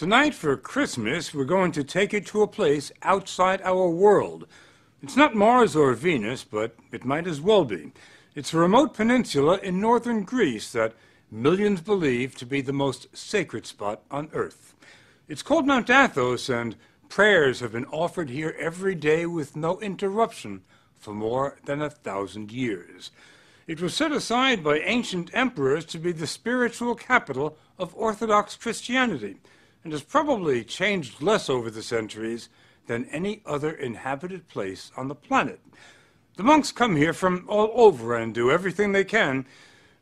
Tonight for Christmas, we're going to take it to a place outside our world. It's not Mars or Venus, but it might as well be. It's a remote peninsula in northern Greece that millions believe to be the most sacred spot on Earth. It's called Mount Athos, and prayers have been offered here every day with no interruption for more than 1,000 years. It was set aside by ancient emperors to be the spiritual capital of Orthodox Christianity, and has probably changed less over the centuries than any other inhabited place on the planet. The monks come here from all over and do everything they can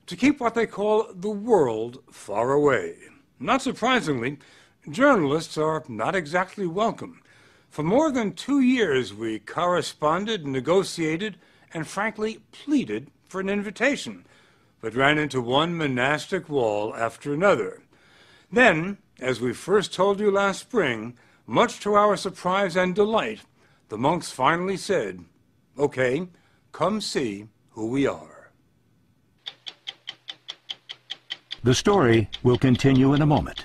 to keep what they call the world far away. Not surprisingly, journalists are not exactly welcome. For more than 2 years, we corresponded, negotiated, and frankly pleaded for an invitation, but ran into one monastic wall after another. Then, as we first told you last spring, much to our surprise and delight, the monks finally said, "Okay, come see who we are." The story will continue in a moment.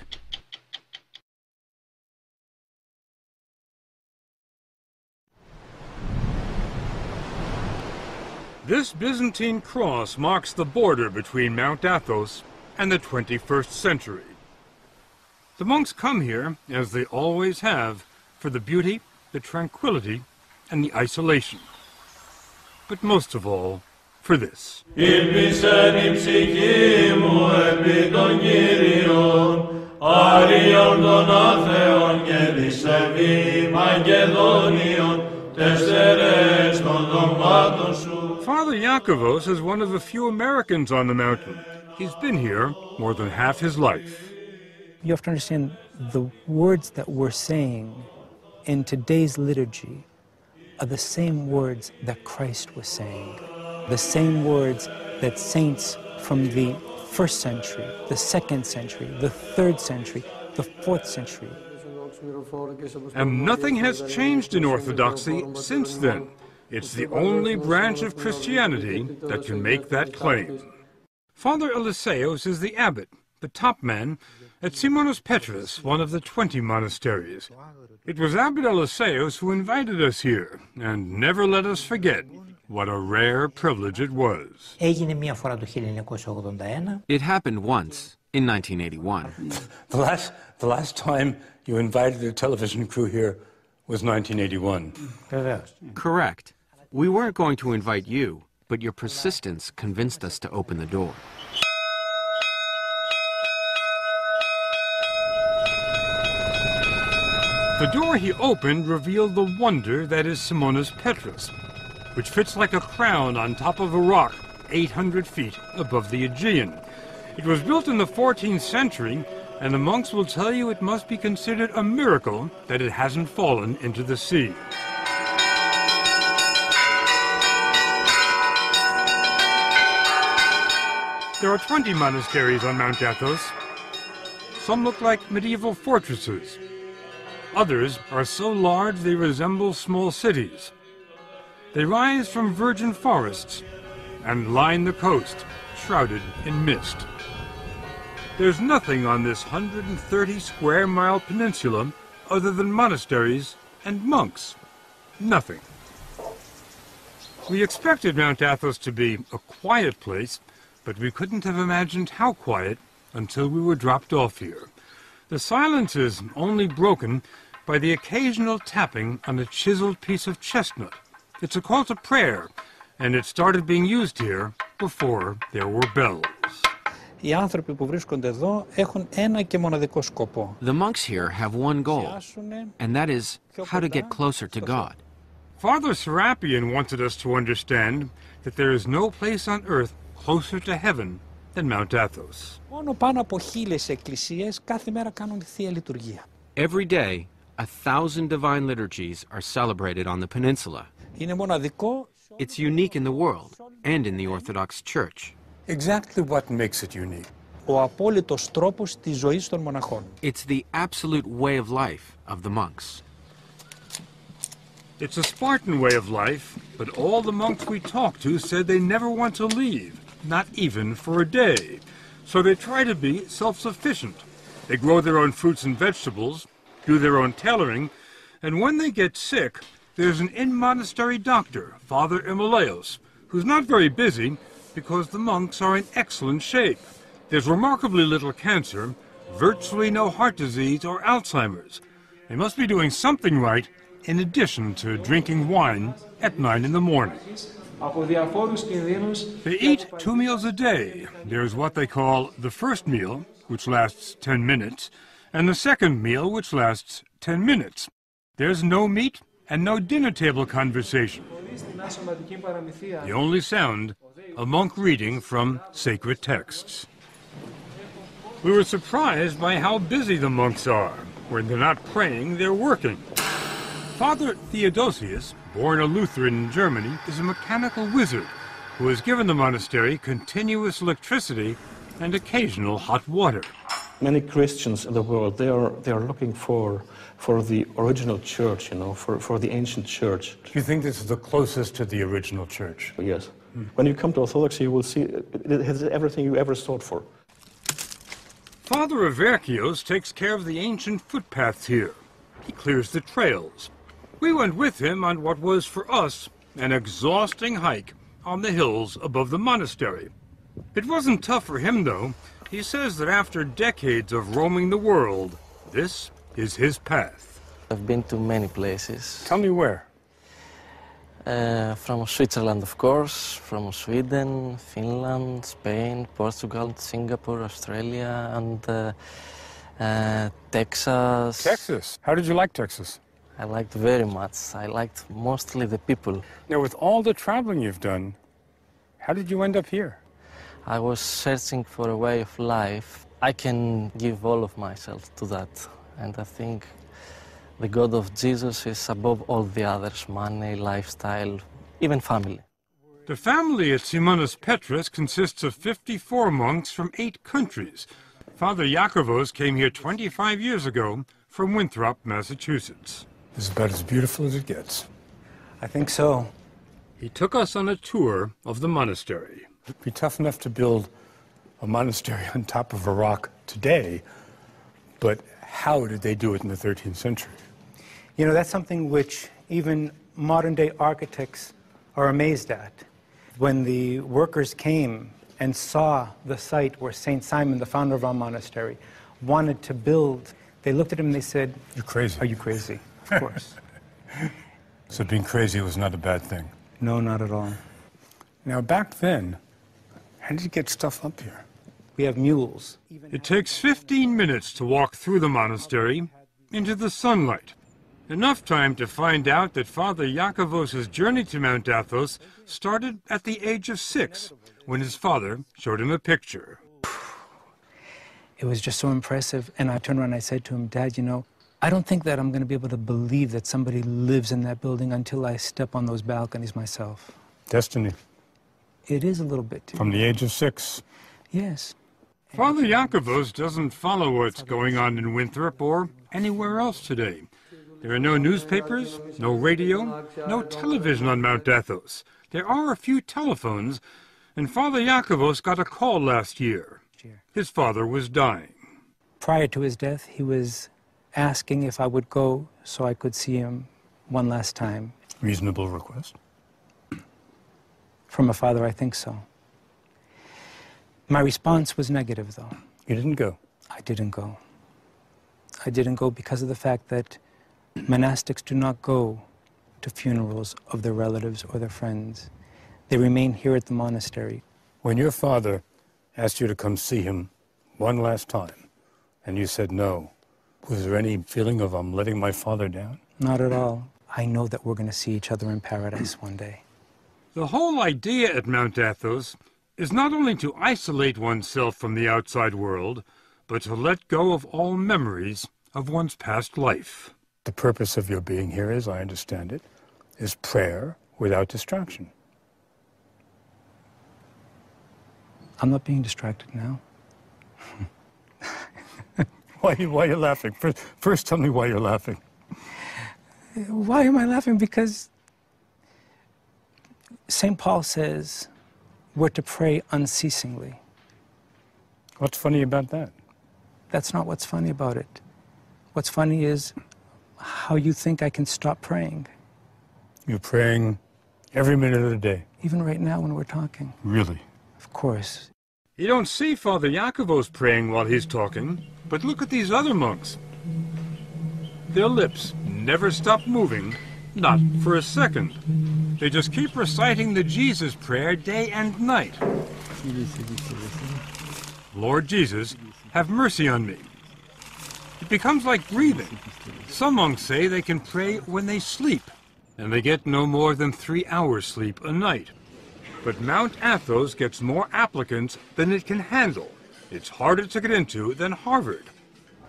This Byzantine cross marks the border between Mount Athos and the 21st century. The monks come here, as they always have, for the beauty, the tranquility, and the isolation. But most of all, for this. Father Yakovos is one of the few Americans on the mountain. He's been here more than half his life. You have to understand the words that we're saying in today's liturgy are the same words that Christ was saying, the same words that saints from the 1st century, the 2nd century, the 3rd century, the 4th century. And nothing has changed in Orthodoxy since then. It's the only branch of Christianity that can make that claim. Father Eliseos is the abbot, the top man, at Simonos Petros, one of the 20 monasteries. It was Abbot Eliseos who invited us here, and never let us forget what a rare privilege it was. It happened once, in 1981. The last time you invited a television crew here was 1981. Correct. We weren't going to invite you, but your persistence convinced us to open the door. The door he opened revealed the wonder that is Simonos Petros, which fits like a crown on top of a rock 800 feet above the Aegean. It was built in the 14th century, and the monks will tell you it must be considered a miracle that it hasn't fallen into the sea. There are 20 monasteries on Mount Athos. Some look like medieval fortresses. Others are so large they resemble small cities. They rise from virgin forests and line the coast, shrouded in mist. There's nothing on this 130-square-mile peninsula other than monasteries and monks. Nothing. We expected Mount Athos to be a quiet place, but we couldn't have imagined how quiet until we were dropped off here. The silence is only broken by the occasional tapping on a chiseled piece of chestnut. It's a call to prayer, and it started being used here before there were bells. Οι άνθρωποι που βρίσκονται εδώ έχουν ένα και μοναδικό σκοπό. The monks here have one goal, and that is how to get closer to God. Father Serapion wanted us to understand that there is no place on earth closer to heaven than Mount Athos. Μόνο πάνω από 1000 εκκλησίες κάθε μέρα κάνουν θεία λειτουργία. Every day, 1,000 divine liturgies are celebrated on the peninsula. Είναι μοναδικό. It's unique in the world and in the Orthodox Church. Exactly what makes it unique. Ο απόλυτος τρόπος της ζωής των μοναχών. It's the absolute way of life of the monks. It's a Spartan way of life, but all the monks we talked to said they never want to leave, not even for a day. So they try to be self-sufficient. They grow their own fruits and vegetables, do their own tailoring, and when they get sick, there's an in-monastery doctor, Father Imolaos, who's not very busy because the monks are in excellent shape. There's remarkably little cancer, virtually no heart disease or Alzheimer's. They must be doing something right in addition to drinking wine at 9 in the morning. They eat 2 meals a day. There's what they call the first meal, which lasts 10 minutes, and the second meal, which lasts 10 minutes. There's no meat and no dinner table conversation. The only sound, a monk reading from sacred texts. We were surprised by how busy the monks are. When they're not praying, they're working. Father Theodosius, born a Lutheran in Germany, is a mechanical wizard who has given the monastery continuous electricity and occasional hot water. Many Christians in the world, they are looking for the original church, for the ancient church. Do you think this is the closest to the original church? Yes. When you come to Orthodoxy, you will see it has everything you ever sought for. Father Averkios takes care of the ancient footpaths here. He clears the trails. We went with him on what was for us an exhausting hike on the hills above the monastery. It wasn't tough for him, though. He says that after decades of roaming the world, this is his path. I've been to many places. Tell me where. From Switzerland, of course, from Sweden, Finland, Spain, Portugal, Singapore, Australia, and Texas. Texas. How did you like Texas? I liked very much. I liked mostly the people. Now, with all the traveling you've done, how did you end up here? I was searching for a way of life. I can give all of myself to that. And I think the God of Jesus is above all the others, money, lifestyle, even family. The family at Simonas Petras consists of 54 monks from 8 countries. Father Yakovos came here 25 years ago from Winthrop, Massachusetts. This is about as beautiful as it gets. I think so. He took us on a tour of the monastery. It'd be tough enough to build a monastery on top of a rock today, but how did they do it in the 13th century? You know, that's something which even modern-day architects are amazed at. When the workers came and saw the site where St. Simon, the founder of our monastery, wanted to build, they looked at him and they said, "You're crazy." "Are you crazy?" Of course. So being crazy was not a bad thing? No, not at all. Now, back then, how did you get stuff up here? We have mules. It takes 15 minutes to walk through the monastery into the sunlight. Enough time to find out that Father Yakovos' journey to Mount Athos started at the age of 6, when his father showed him a picture. It was just so impressive, and I turned around and I said to him, "Dad, you know, I don't think that I'm going to be able to believe that somebody lives in that building until I step on those balconies myself." Destiny. It is a little bit. From the age of 6. Yes. Father Yakovos doesn't follow what's going on in Winthrop or anywhere else today. There are no newspapers, no radio, no television on Mount Athos. There are a few telephones, and Father Yakovos got a call last year. His father was dying. Prior to his death, he was asking if I would go so I could see him one last time. Reasonable request. From a father, I think so. My response was negative, though. You didn't go? I didn't go. I didn't go because of the fact that monastics do not go to funerals of their relatives or their friends. They remain here at the monastery. When your father asked you to come see him one last time, and you said no, was there any feeling of, I'm letting my father down? Not at all. I know that we're going to see each other in paradise one day. The whole idea at Mount Athos is not only to isolate oneself from the outside world, but to let go of all memories of one's past life. The purpose of your being here, as I understand it, is prayer without distraction. I'm not being distracted now. Why are you laughing? First, tell me why you're laughing. Why am I laughing? Because St. Paul says we're to pray unceasingly. What's funny about that? That's not what's funny about it. What's funny is how you think I can stop praying. You're praying every minute of the day. Even right now when we're talking. Really? Of course. You don't see Father Iakovos praying while he's talking, but look at these other monks. Their lips never stop moving, not for a second. They just keep reciting the Jesus prayer day and night. Lord Jesus, have mercy on me. It becomes like breathing. Some monks say they can pray when they sleep, and they get no more than 3 hours sleep a night. But Mount Athos gets more applicants than it can handle. It's harder to get into than Harvard.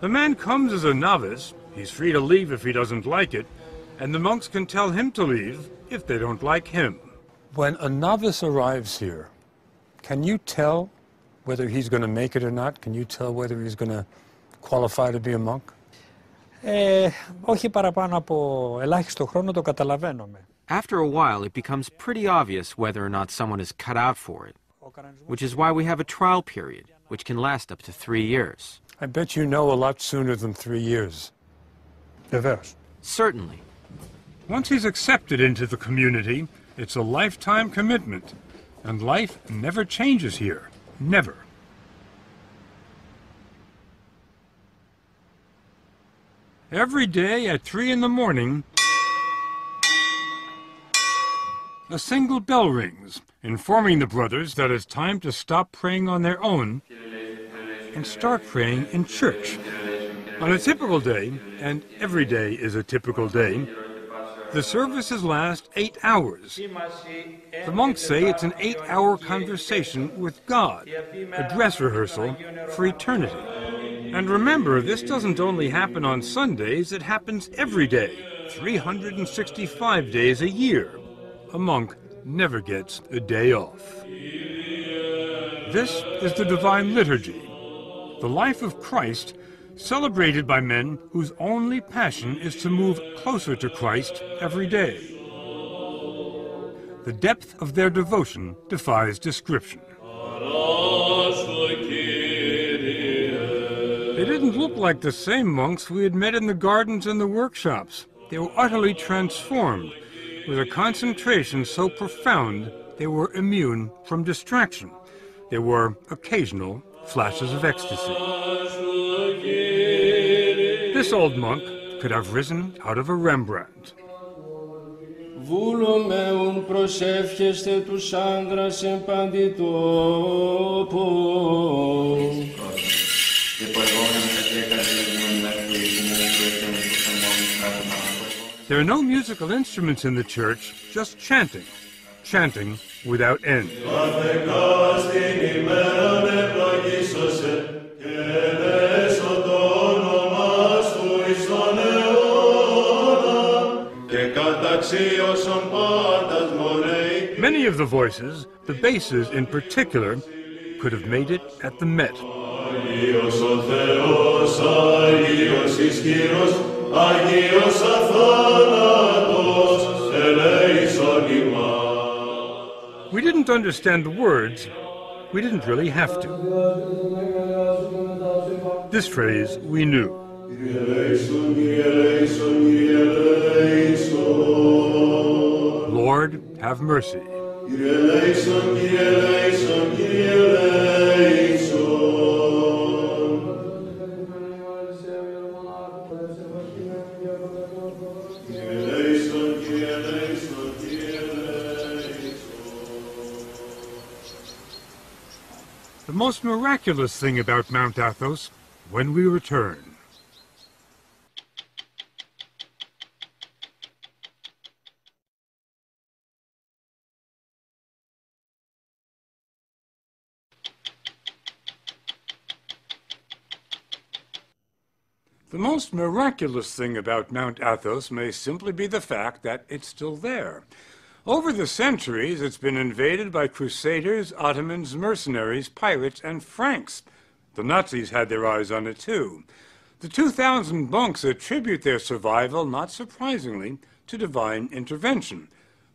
The man comes as a novice, he's free to leave if he doesn't like it, and the monks can tell him to leave if they don't like him. When a novice arrives here, can you tell whether he's going to make it or not? Can you tell whether he's going to qualify to be a monk? Όχι παραπάνω από ελάχιστο χρόνο το καταλαβαίνουμε. After a while, it becomes pretty obvious whether or not someone is cut out for it, which is why we have a trial period, which can last up to 3 years. I bet you know a lot sooner than 3 years. Vevers. Certainly. Once he's accepted into the community, it's a lifetime commitment, and life never changes here. Never. Every day at 3 in the morning, a single bell rings, informing the brothers that it's time to stop praying on their own and start praying in church. On a typical day, and every day is a typical day, the services last 8 hours. The monks say it's an 8-hour conversation with God, a dress rehearsal for eternity. And remember, this doesn't only happen on Sundays, it happens every day, 365 days a year. A monk never gets a day off. This is the Divine Liturgy, the life of Christ, celebrated by men whose only passion is to move closer to Christ every day. The depth of their devotion defies description. They didn't look like the same monks we had met in the gardens and the workshops. They were utterly transformed, with a concentration so profound they were immune from distraction. There were occasional flashes of ecstasy. This old monk could have risen out of a Rembrandt. Βούλομαι προσεύχεστε τους άνδρας εν παντή τόπο. There are no musical instruments in the church, just chanting. Chanting without end. Many of the voices, the basses in particular, could have made it at the Met. We didn't understand the words. We didn't really have to. This phrase we knew. Lord, have mercy. The most miraculous thing about Mount Athos, when we return. The most miraculous thing about Mount Athos may simply be the fact that it's still there. Over the centuries, it's been invaded by crusaders, Ottomans, mercenaries, pirates, and Franks. The Nazis had their eyes on it too. The 2,000 monks attribute their survival, not surprisingly, to divine intervention.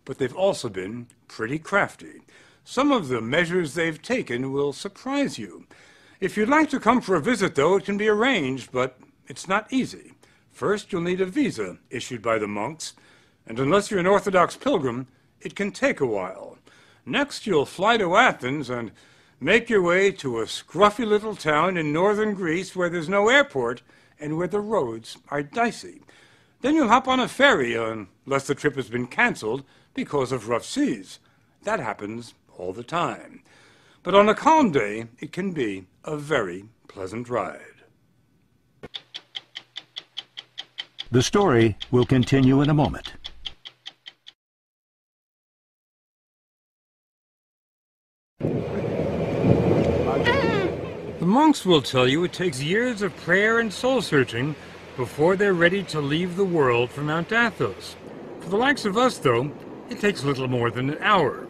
But they've also been pretty crafty. Some of the measures they've taken will surprise you. If you'd like to come for a visit, though, it can be arranged, but it's not easy. First, you'll need a visa issued by the monks, and unless you're an Orthodox pilgrim, it can take a while. Next, you'll fly to Athens and make your way to a scruffy little town in northern Greece where there's no airport and where the roads are dicey. Then you'll hop on a ferry, unless the trip has been canceled because of rough seas. That happens all the time. But on a calm day, it can be a very pleasant ride. The story will continue in a moment. The monks will tell you it takes years of prayer and soul-searching before they're ready to leave the world for Mount Athos. For the likes of us, though, it takes little more than an hour.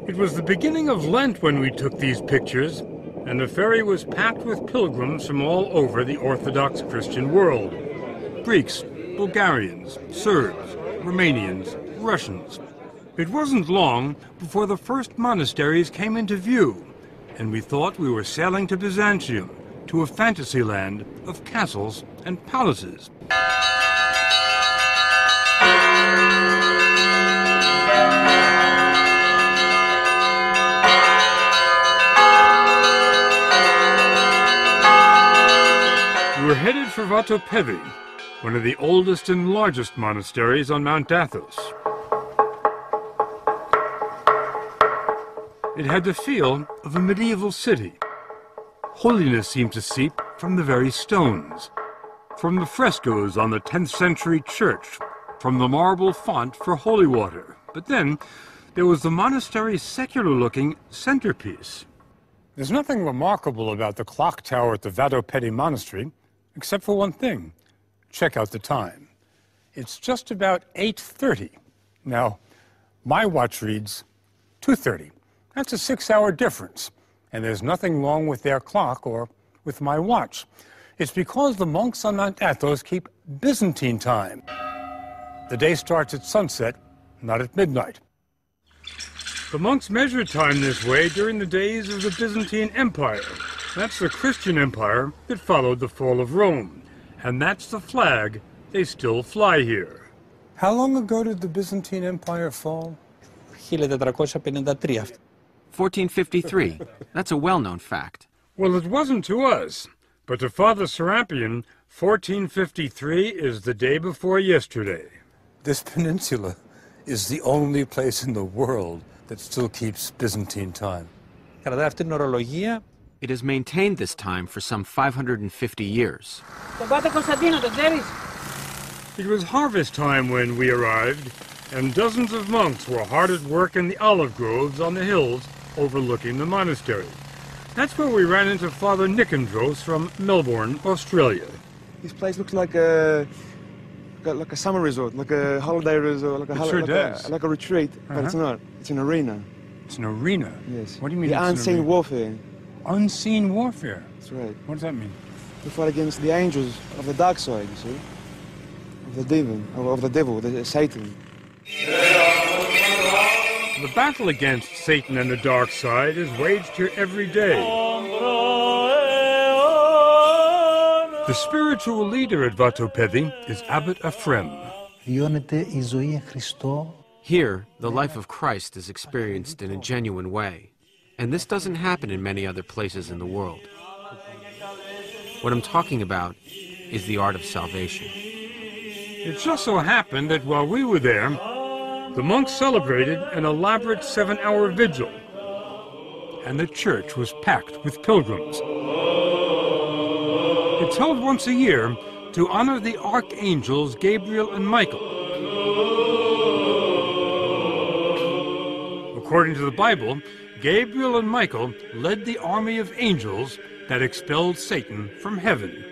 It was the beginning of Lent when we took these pictures, and the ferry was packed with pilgrims from all over the Orthodox Christian world. Greeks, Bulgarians, Serbs, Romanians, Russians. It wasn't long before the first monasteries came into view, and we thought we were sailing to Byzantium, to a fantasy land of castles and palaces. We were headed for Vatopedi, one of the oldest and largest monasteries on Mount Athos. It had the feel of a medieval city. Holiness seemed to seep from the very stones, from the frescoes on the 10th century church, from the marble font for holy water. But then there was the monastery's secular-looking centerpiece. There's nothing remarkable about the clock tower at the Vatopedi Monastery, except for one thing. Check out the time. It's just about 8:30. Now, my watch reads 2:30. That's a 6-hour difference, and there's nothing wrong with their clock or with my watch. It's because the monks on Mount Athos keep Byzantine time. The day starts at sunset, not at midnight. The monks measured time this way during the days of the Byzantine Empire. That's the Christian empire that followed the fall of Rome. And that's the flag they still fly here. How long ago did the Byzantine Empire fall? 1453. 1453. That's a well-known fact. Well, it wasn't to us, but to Father Serapion, 1453 is the day before yesterday. This peninsula is the only place in the world that still keeps Byzantine time. It has maintained this time for some 550 years. It was harvest time when we arrived, and dozens of monks were hard at work in the olive groves on the hills overlooking the monastery. That's where we ran into Father Nicandros from Melbourne, Australia. This place looks like a summer resort, like a holiday resort, like a retreat, but it's not. It's an arena. It's an arena? Yes. What do you mean? The unseen warfare. Unseen warfare? That's right. What does that mean? We fight against the angels of the dark side, you see, of the devil, Satan. The battle against Satan and the dark side is waged here every day. The spiritual leader at Vatopedi is Abbot Ephrem. Here, the life of Christ is experienced in a genuine way, and this doesn't happen in many other places in the world. What I'm talking about is the art of salvation. It just so happened that while we were there, the monks celebrated an elaborate 7-hour vigil, and the church was packed with pilgrims. It's held once a year to honor the archangels Gabriel and Michael. According to the Bible, Gabriel and Michael led the army of angels that expelled Satan from heaven.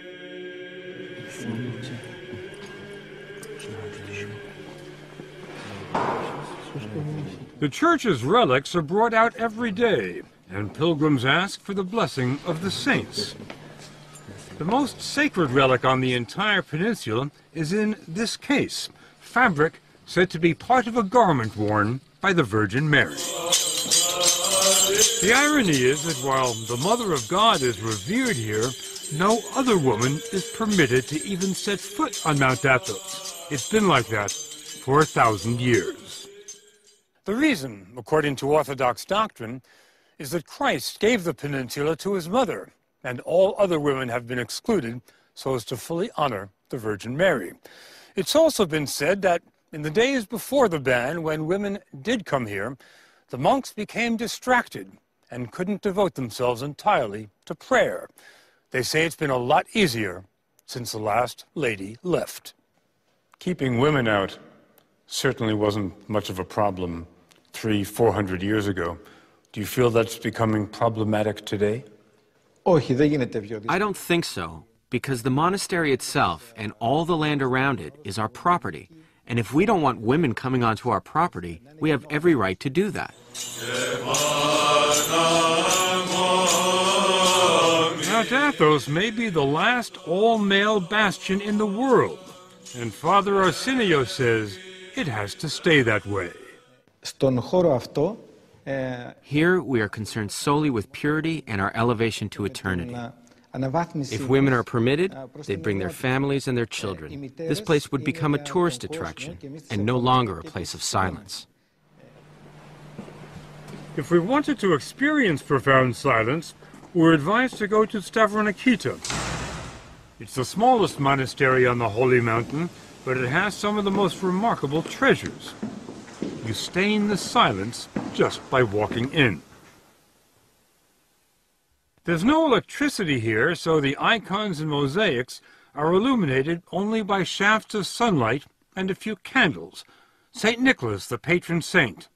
The church's relics are brought out every day, and pilgrims ask for the blessing of the saints. The most sacred relic on the entire peninsula is in this case, fabric said to be part of a garment worn by the Virgin Mary. The irony is that while the Mother of God is revered here, no other woman is permitted to even set foot on Mount Athos. It's been like that for 1,000 years. The reason, according to Orthodox doctrine, is that Christ gave the peninsula to his mother, and all other women have been excluded so as to fully honor the Virgin Mary. It's also been said that in the days before the ban, when women did come here, the monks became distracted and couldn't devote themselves entirely to prayer. They say it's been a lot easier since the last lady left. Keeping women out certainly wasn't much of a problem 300-400 years ago. Do you feel that's becoming problematic today? I don't think so, because the monastery itself and all the land around it is our property. And if we don't want women coming onto our property, we have every right to do that. Mount Athos may be the last all-male bastion in the world, and Father Arsenio says it has to stay that way. Here we are concerned solely with purity and our elevation to eternity. If women are permitted, they'd bring their families and their children. This place would become a tourist attraction and no longer a place of silence. If we wanted to experience profound silence, we're advised to go to Stavronikita. It's the smallest monastery on the Holy Mountain, but it has some of the most remarkable treasures. You stay in the silence just by walking in. There's no electricity here, so the icons and mosaics are illuminated only by shafts of sunlight and a few candles. St. Nicholas, the patron saint,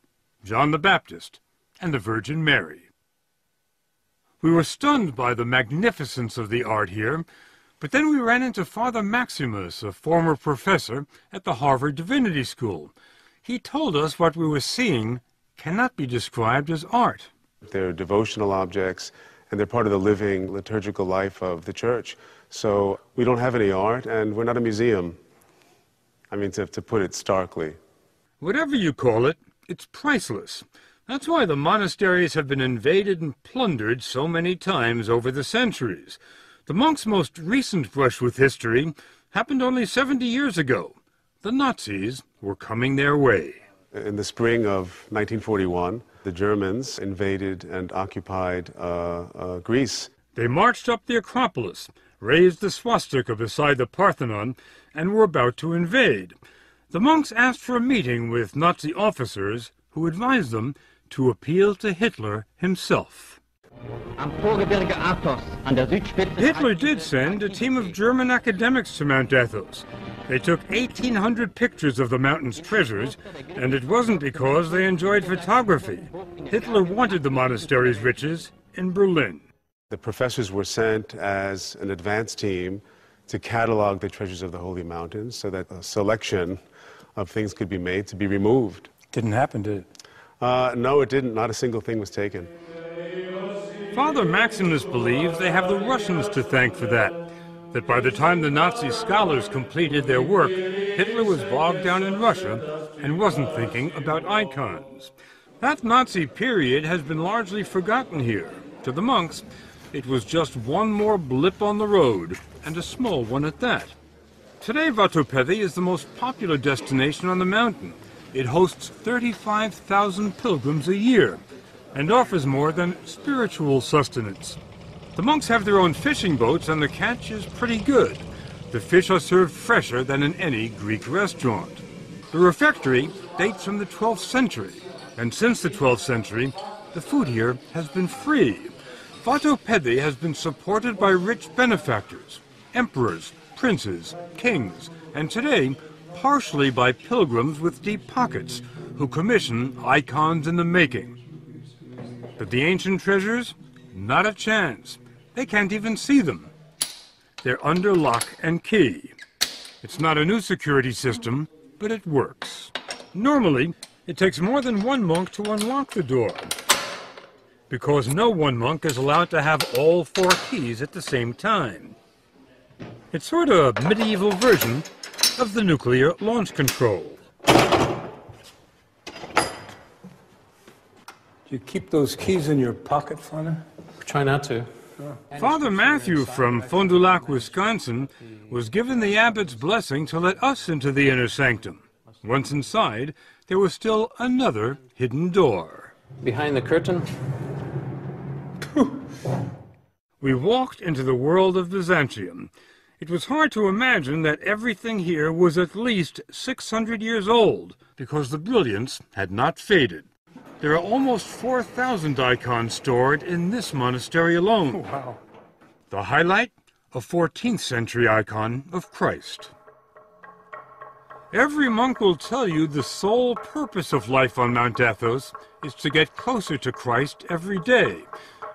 John the Baptist, and the Virgin Mary. We were stunned by the magnificence of the art here, but then we ran into Father Maximus, a former professor at the Harvard Divinity School. He told us what we were seeing cannot be described as art. They're devotional objects, and they're part of the living liturgical life of the church. So we don't have any art, and we're not a museum. I mean, to put it starkly. Whatever you call it, it's priceless. That's why the monasteries have been invaded and plundered so many times over the centuries. The monks' most recent brush with history happened only 70 years ago. The Nazis were coming their way. In the spring of 1941, the Germans invaded and occupied Greece. They marched up the Acropolis, raised the swastika beside the Parthenon, and were about to invade. The monks asked for a meeting with Nazi officers who advised them to appeal to Hitler himself. Hitler did send a team of German academics to Mount Athos. They took 1,800 pictures of the mountain's treasures, and it wasn't because they enjoyed photography. Hitler wanted the monastery's riches in Berlin. The professors were sent as an advance team to catalog the treasures of the Holy Mountains so that a selection of things could be made to be removed. Didn't happen, did it? No, it didn't. Not a single thing was taken. Father Maximus believes they have the Russians to thank for that. That by the time the Nazi scholars completed their work, Hitler was bogged down in Russia and wasn't thinking about icons. That Nazi period has been largely forgotten here. To the monks, it was just one more blip on the road, and a small one at that. Today, Vatopedi is the most popular destination on the mountain. It hosts 35,000 pilgrims a year and offers more than spiritual sustenance. The monks have their own fishing boats, and the catch is pretty good. The fish are served fresher than in any Greek restaurant. The refectory dates from the 12th century, and since the 12th century, the food here has been free. Vatopedi has been supported by rich benefactors, emperors, princes, kings, and today, partially by pilgrims with deep pockets who commission icons in the making. But the ancient treasures? Not a chance. They can't even see them. They're under lock and key. It's not a new security system, but it works. Normally, it takes more than one monk to unlock the door, because no one monk is allowed to have all 4 keys at the same time. It's sort of a medieval version of the nuclear launch control. Do you keep those keys in your pocket, Father? Try not to. Father Matthew from Fond du Lac, Wisconsin, was given the abbot's blessing to let us into the inner sanctum. Once inside, there was still another hidden door. Behind the curtain. We walked into the world of Byzantium. It was hard to imagine that everything here was at least 600 years old, because the brilliance had not faded. There are almost 4,000 icons stored in this monastery alone. Wow. The highlight, a 14th century icon of Christ. Every monk will tell you the sole purpose of life on Mount Athos is to get closer to Christ every day.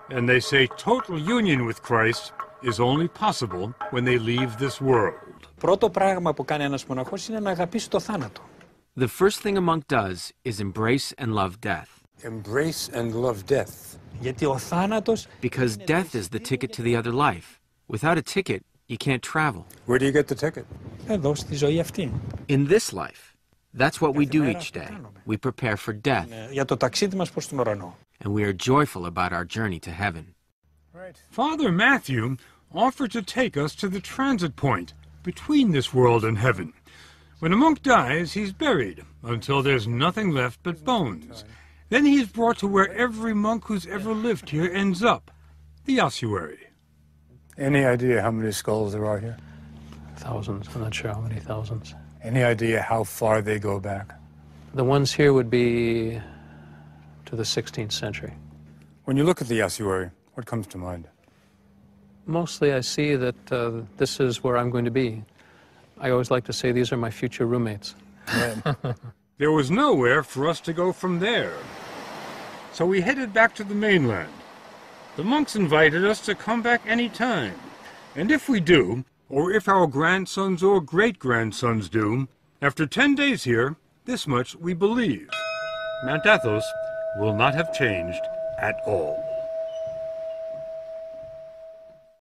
And they say total union with Christ is only possible when they leave this world. Πρώτο πράγμα που κάνει ένας μοναχός είναι να αγαπήσει το θάνατο. The first thing a monk does is embrace and love death. Embrace and love death. Γιατί ο θάνατος... Because death is the ticket to the other life. Without a ticket, you can't travel. Where do you get the ticket? Εδώ, στη ζωή αυτή. In this life, that's what we do each day. We prepare for death. Για το ταξίδι μας προς τον ουρανό. And we are joyful about our journey to heaven. Father Matthew offered to take us to the transit point between this world and heaven. When a monk dies, he's buried until there's nothing left but bones. Then he's brought to where every monk who's ever lived here ends up, the ossuary. Any idea how many skulls there are here? Thousands. I'm not sure how many thousands. Any idea how far they go back? The ones here would be to the 16th century. When you look at the ossuary, what comes to mind? Mostly I see that this is where I'm going to be. I always like to say these are my future roommates. There was nowhere for us to go from there. So we headed back to the mainland. The monks invited us to come back any time. And if we do, or if our grandsons or great-grandsons do, after 10 days here, this much we believe. Mount Athos will not have changed at all.